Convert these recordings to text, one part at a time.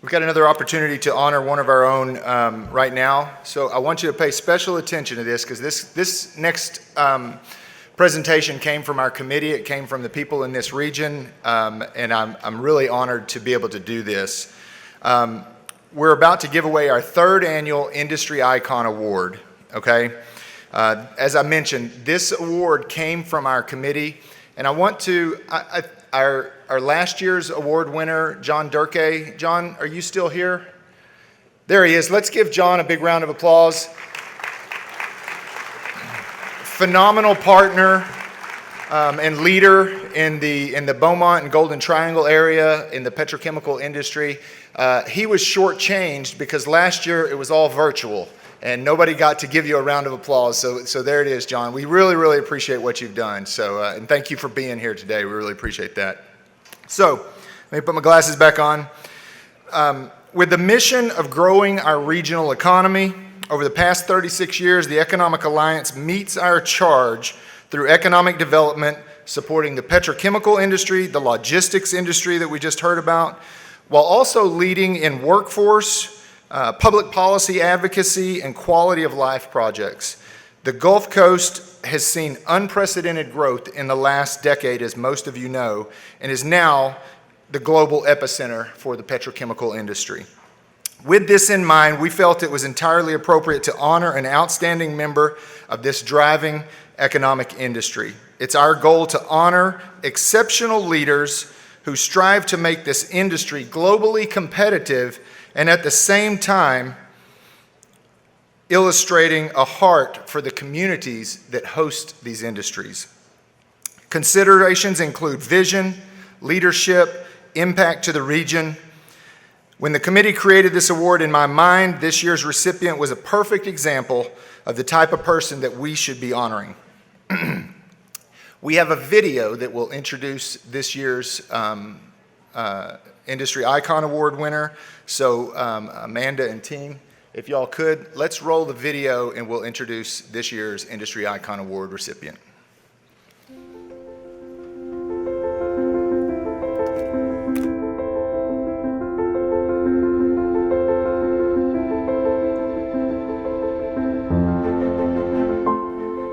We've got another opportunity to honor one of our own right now. So I want you to pay special attention to this, because this next presentation came from our committee. It came from the people in this region, and I'm really honored to be able to do this. We're about to give away our third annual Industry Icon Award, okay? As I mentioned, this award came from our committee, and I want to, our last year's award winner, John Durkey. John, are you still here? There he is. Let's give John a big round of applause. Phenomenal partner and leader in the Beaumont and Golden Triangle area in the petrochemical industry. He was shortchanged because last year it was all virtual and nobody got to give you a round of applause. So there it is, John. We really, really appreciate what you've done. So and thank you for being here today. We really appreciate that. So let me put my glasses back on. With the mission of growing our regional economy, over the past 36 years, the Economic Alliance meets our charge through economic development, supporting the petrochemical industry, the logistics industry that we just heard about, while also leading in workforce, public policy advocacy, and quality of life projects. The Gulf Coast has seen unprecedented growth in the last decade, as most of you know, and is now the global epicenter for the petrochemical industry. With this in mind, we felt it was entirely appropriate to honor an outstanding member of this driving economic industry. It's our goal to honor exceptional leaders who strive to make this industry globally competitive and at the same time illustrating a heart for the communities that host these industries. Considerations include vision, leadership, impact to the region. When the committee created this award, in my mind, this year's recipient was a perfect example of the type of person that we should be honoring. We have a video that will introduce this year's Industry Icon Award winner. So Amanda and team, if y'all could, let's roll the video and we'll introduce this year's Industry Icon Award recipient.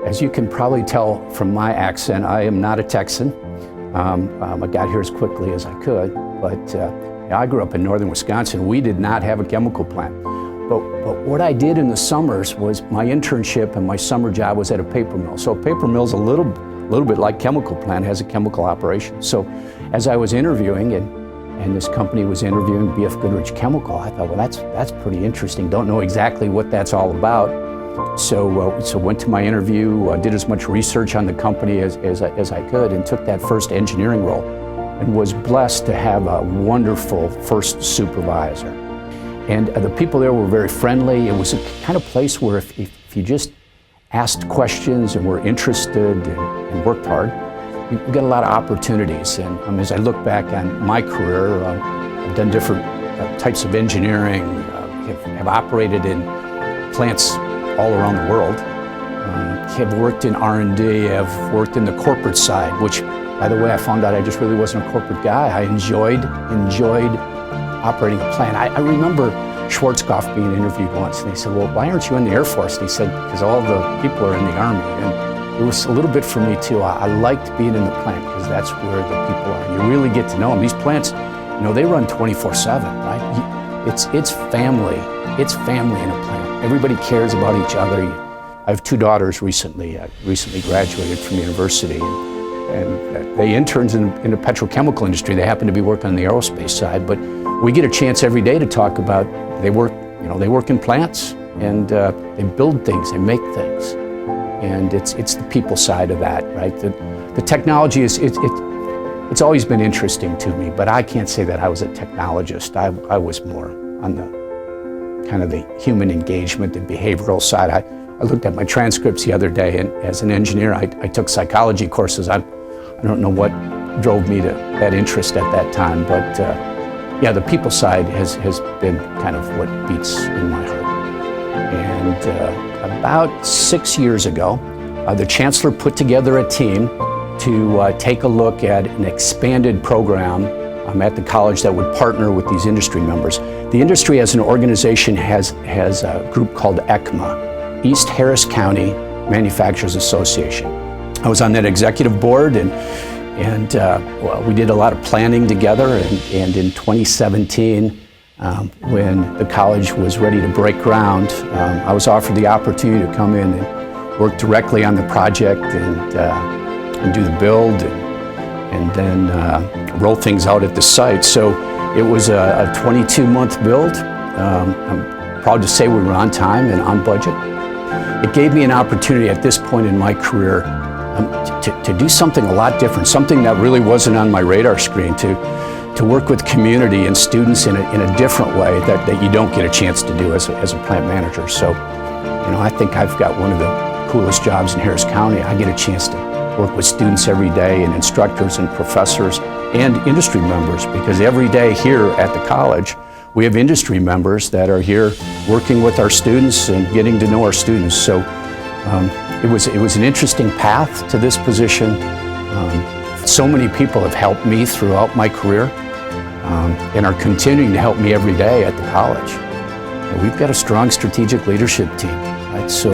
As you can probably tell from my accent, I am not a Texan. I got here as quickly as I could, but I grew up in northern Wisconsin. We did not have a chemical plant. But what I did in the summers was my internship and my summer job was at a paper mill. So a paper mill is a little bit like chemical plant, has a chemical operation. So as I was interviewing and this company was interviewing BF Goodrich Chemical, I thought, well, that's pretty interesting. Don't know exactly what that's all about. So went to my interview, did as much research on the company as I could, and took that first engineering role, and was blessed to have a wonderful first supervisor. And the people there were very friendly. It was a kind of place where if you just asked questions and were interested and worked hard, you get a lot of opportunities. And as I look back on my career, I've done different types of engineering, have operated in plants all around the world, have worked in R&D, have worked in the corporate side, which, by the way, I found out I just really wasn't a corporate guy. I enjoyed operating a plant. I remember Schwarzkopf being interviewed once, and he said, well, why aren't you in the Air Force? And he said, because all the people are in the Army. And it was a little bit for me, too. I liked being in the plant, because that's where the people are. You really get to know them. These plants, they run 24/7, right? It's family. It's family in a plant. Everybody cares about each other. I have two daughters recently graduated from university, and they interns in the petrochemical industry. They happen to be working on the aerospace side, but we get a chance every day to talk about, they work in plants, and they build things, they make things. And it's the people side of that, right? The technology it's always been interesting to me, but I can't say that I was a technologist. I was more on the kind of the human engagement and behavioral side. I looked at my transcripts the other day, and as an engineer, I took psychology courses. I don't know what drove me to that interest at that time, but yeah, the people side has been kind of what beats in my heart. And about 6 years ago, the chancellor put together a team to take a look at an expanded program at the college that would partner with these industry members. The industry as an organization has a group called ECMA, East Harris County Manufacturers Association. I was on that executive board, and well, we did a lot of planning together, and in 2017, when the college was ready to break ground, I was offered the opportunity to come in and work directly on the project and do the build and then roll things out at the site. So it was a 22-month build. I'm proud to say we were on time and on budget. It gave me an opportunity at this point in my career to do something a lot different, something that really wasn't on my radar screen, to work with community and students in a different way that you don't get a chance to do as a plant manager. So, you know, I think I've got one of the coolest jobs in Harris County. I get a chance to work with students every day, and instructors and professors and industry members, because every day here at the college we have industry members that are here working with our students and getting to know our students. So it was an interesting path to this position. So many people have helped me throughout my career and are continuing to help me every day at the college. We've got a strong strategic leadership team, right? So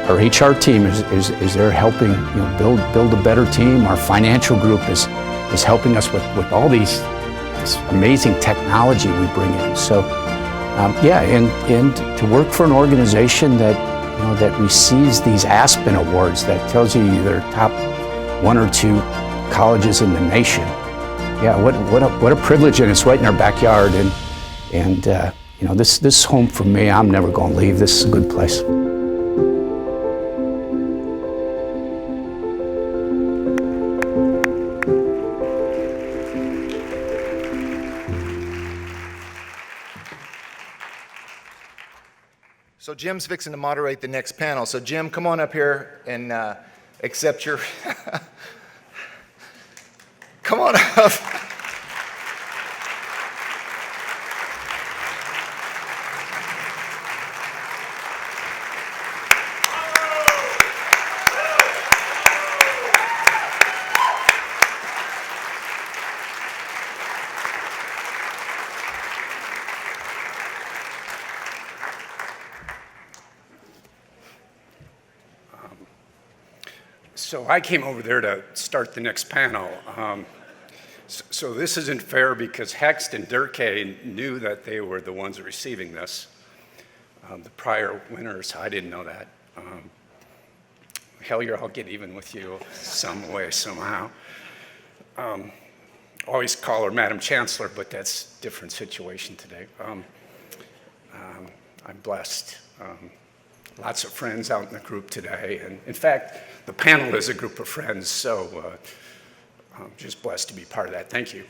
our HR team is there helping, you know, build a better team. Our financial group is helping us with all this amazing technology we bring in. So yeah, and to work for an organization that, you know, that receives these Aspen Awards, that tells you they're top 1 or 2 colleges in the nation. Yeah, what a privilege, and it's right in our backyard. And you know, this home for me. I'm never going to leave. This is a good place. So Jim's fixing to moderate the next panel. So Jim, come on up here and accept your... Come on up. So I came over there to start the next panel. So this isn't fair because Hext and Durkey knew that they were the ones receiving this. The prior winners, I didn't know that. Hellier, I'll get even with you some way, somehow. Always call her Madam Chancellor, but that's a different situation today. I'm blessed. Lots of friends out in the group today. And in fact, the panel is a group of friends, so I'm just blessed to be part of that. Thank you.